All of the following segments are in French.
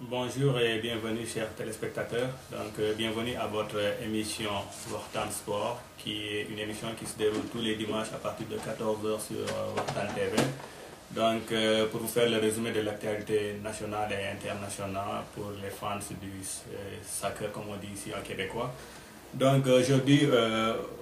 Bonjour et bienvenue chers téléspectateurs. Donc bienvenue à votre émission Waxtaan Sport, qui est une émission qui se déroule tous les dimanches à partir de 14 heures sur Waxtaan TV. Donc pour vous faire le résumé de l'actualité nationale et internationale pour les fans du soccer, comme on dit ici en québécois. Donc aujourd'hui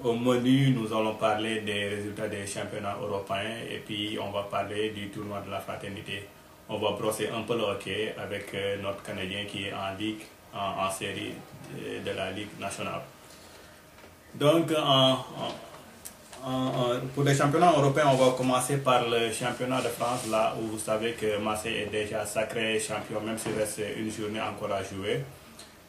au menu, nous allons parler des résultats des championnats européens et puis on va parler du tournoi de la fraternité. On va brosser un peu le hockey avec notre Canadien qui est en ligue, en série de la Ligue nationale. Donc, pour les championnats européens, on va commencer par le championnat de France, là où vous savez que Marseille est déjà sacré champion, même s'il reste une journée encore à jouer.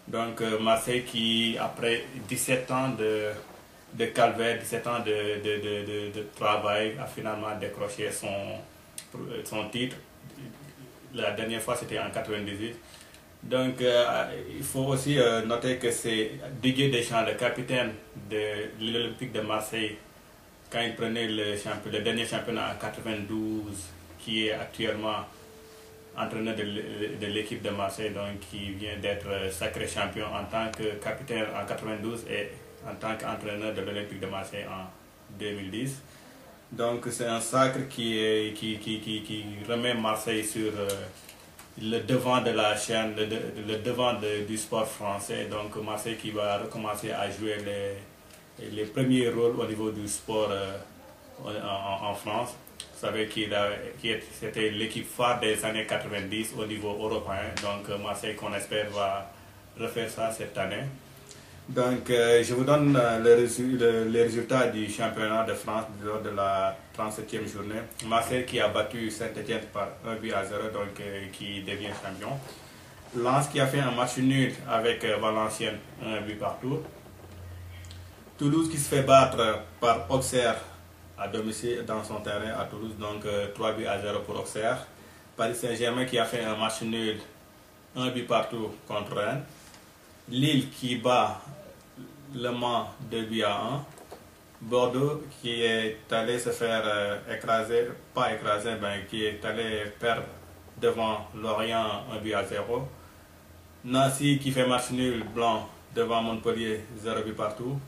Donc, Marseille qui, après 17 ans de calvaire, 17 ans de travail, a finalement décroché son titre. La dernière fois, c'était en 98. Donc, il faut aussi noter que c'est Didier Deschamps, le capitaine de l'Olympique de Marseille, quand il prenait le dernier championnat en 92, qui est actuellement entraîneur de l'équipe de Marseille, donc qui vient d'être sacré champion en tant que capitaine en 92 et en tant qu'entraîneur de l'Olympique de Marseille en 2010. Donc c'est un sacre qui remet Marseille sur le devant de la chaîne, le devant du sport français. Donc Marseille qui va recommencer à jouer les premiers rôles au niveau du sport en France. Vous savez c'était l'équipe phare des années 90 au niveau européen. Donc Marseille, qu'on espère, va refaire ça cette année. Donc, je vous donne les résultats du championnat de France lors de la 37e journée. Marseille qui a battu Saint-Etienne par 1-0, donc qui devient champion. Lens qui a fait un match nul avec Valenciennes, 1 partout. Toulouse qui se fait battre par Auxerre à domicile dans son terrain à Toulouse, donc 3-0 pour Auxerre. Paris Saint-Germain qui a fait un match nul, 1 partout contre Rennes. Lille qui bat Le Mans 2-1. Bordeaux qui est allé se faire qui est allé perdre devant Lorient 1-0. Nancy qui fait match nul blanc devant Montpellier 0 partout.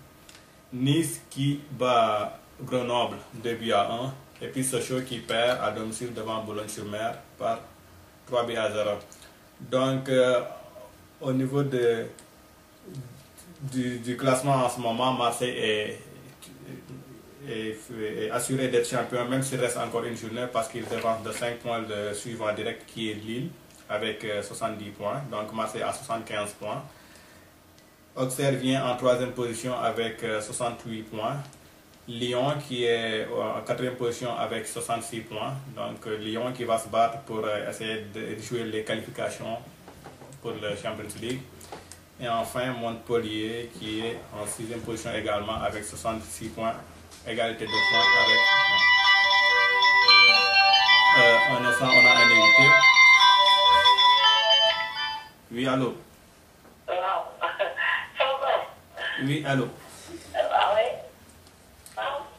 Nice qui bat Grenoble 2-1. Et puis Sochaux qui perd à domicile devant Boulogne-sur-Mer par 3-0. Donc au niveau du classement en ce moment, Marseille est assuré d'être champion, même s'il reste encore une journée, parce qu'il devance de 5 points le suivant direct qui est Lille avec 70 points. Donc Marseille a 75 points. Auxerre vient en 3e position avec 68 points. Lyon qui est en 4e position avec 66 points. Donc Lyon qui va se battre pour essayer de jouer les qualifications pour le Champions League. Et enfin Montpellier qui est en 6e position également avec 66 points. Égalité de points avec... un instant, on a un invité. Oui, allô? Oui, allô?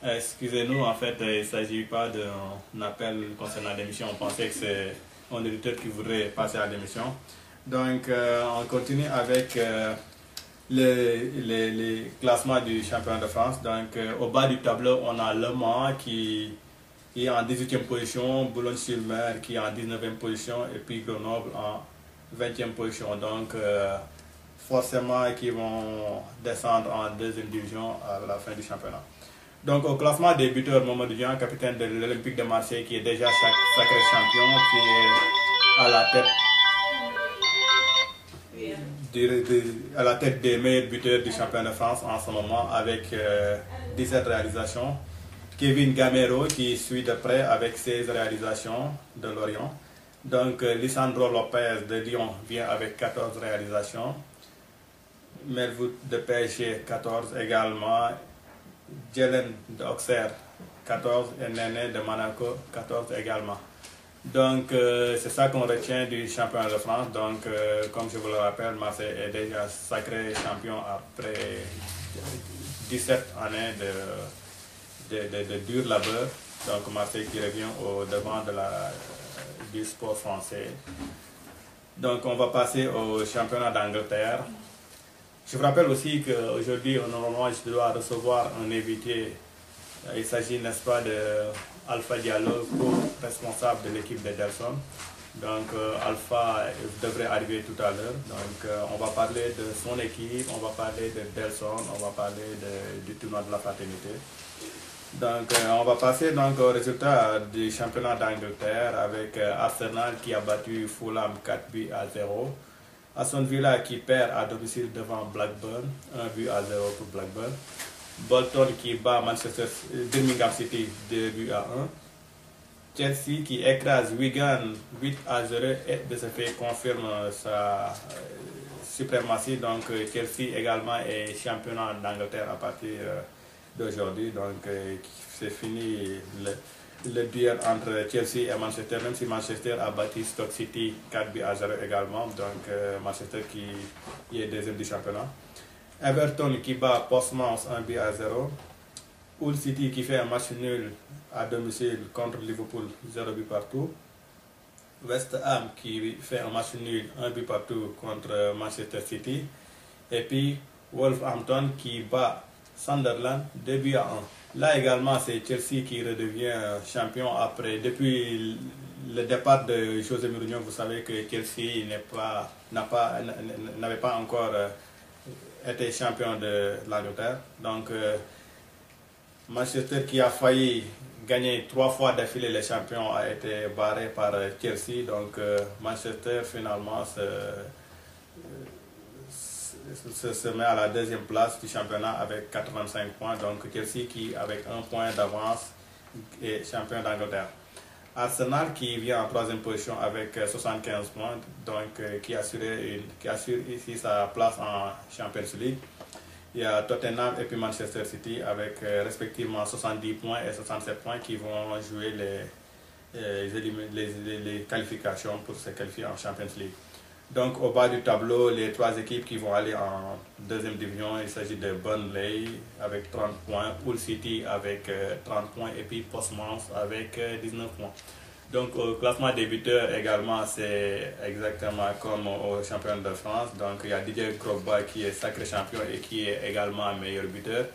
Excusez-nous, en fait, il ne s'agit pas d'un appel concernant l'émission. On pensait que c'est un auditeur qui voudrait passer à l'émission. Donc, on continue avec les classements du championnat de France. Donc, au bas du tableau, on a Le Mans qui est en 18e position, Boulogne-sur-Mer qui est en 19e position et puis Grenoble en 20e position. Donc, forcément, qui vont descendre en 2e division à la fin du championnat. Donc, au classement des buteurs, Mamadou Dian, capitaine de l'Olympique de Marseille, qui est déjà sacré champion, qui est à la tête des meilleurs buteurs du championnat de France en ce moment avec 17 réalisations. Kevin Gamero qui suit de près avec 16 réalisations de Lorient. Donc Lisandro Lopez de Lyon vient avec 14 réalisations. Melwood de PSG 14 également. Jelen de Auxerre 14 et Néné de Monaco 14 également. Donc c'est ça qu'on retient du championnat de France. Donc comme je vous le rappelle, Marseille est déjà sacré champion après 17 années de dur labeur. Donc Marseille qui revient au devant du sport français. Donc on va passer au championnat d'Angleterre. Je vous rappelle aussi qu'aujourd'hui, normalement, je dois recevoir un invité. Il s'agit, n'est-ce pas, de Alpha Diallo, co-responsable de l'équipe de Delson. Donc Alpha devrait arriver tout à l'heure. Donc on va parler de son équipe, on va parler de Delson, on va parler du tournoi de la fraternité. Donc on va passer donc au résultat du championnat d'Angleterre avec Arsenal qui a battu Fulham 4 buts à 0. Aston Villa qui perd à domicile devant Blackburn, 1 but à 0 pour Blackburn. Bolton qui bat Birmingham City 2 buts à 1. Chelsea qui écrase Wigan 8 à 0 et de ce fait confirme sa suprématie. Donc Chelsea également est championnat d'Angleterre à partir d'aujourd'hui. Donc c'est fini le duel entre Chelsea et Manchester, même si Manchester a battu Stoke City 4 buts à 0 également. Donc Manchester qui est deuxième du championnat. Everton qui bat Portsmouth 1 but à 0. Hull City qui fait un match nul à domicile contre Liverpool 0 but partout. West Ham qui fait un match nul 1 but partout contre Manchester City. Et puis Wolverhampton qui bat Sunderland 2 buts à 1. Là également, c'est Chelsea qui redevient champion depuis le départ de José Mourinho. Vous savez que Chelsea n'avait pas encore été champion de l'Angleterre. Donc, Manchester qui a failli gagner 3 fois d'affilée les champions a été barré par Chelsea. Donc, Manchester finalement se met à la deuxième place du championnat avec 85 points. Donc Chelsea qui, avec 1 point d'avance, est champion d'Angleterre. Arsenal qui vient en troisième position avec 75 points, donc qui assure ici sa place en Champions League. Il y a Tottenham et puis Manchester City avec respectivement 70 points et 67 points qui vont jouer les qualifications pour se qualifier en Champions League. Donc au bas du tableau, les 3 équipes qui vont aller en deuxième division, il s'agit de Burnley avec 30 points, Hull City avec 30 points et puis Portsmouth avec 19 points. Donc au classement des buteurs également, c'est exactement comme au championnat de France. Donc il y a Didier Drogba qui est sacré champion et qui est également meilleur buteur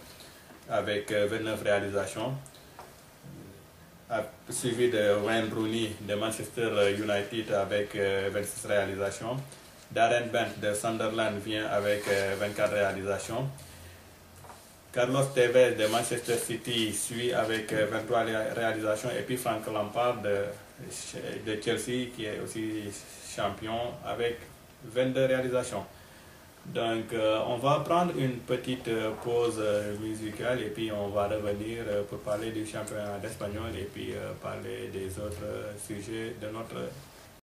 avec 29 réalisations. Suivi de Wayne Rooney de Manchester United avec 26 réalisations. Darren Bent de Sunderland vient avec 24 réalisations. Carlos Tevez de Manchester City suit avec 23 réalisations. Et puis Frank Lampard de Chelsea qui est aussi champion avec 22 réalisations. Donc on va prendre une petite pause musicale et puis on va revenir pour parler du championnat d'espagnol et puis parler des autres sujets de notre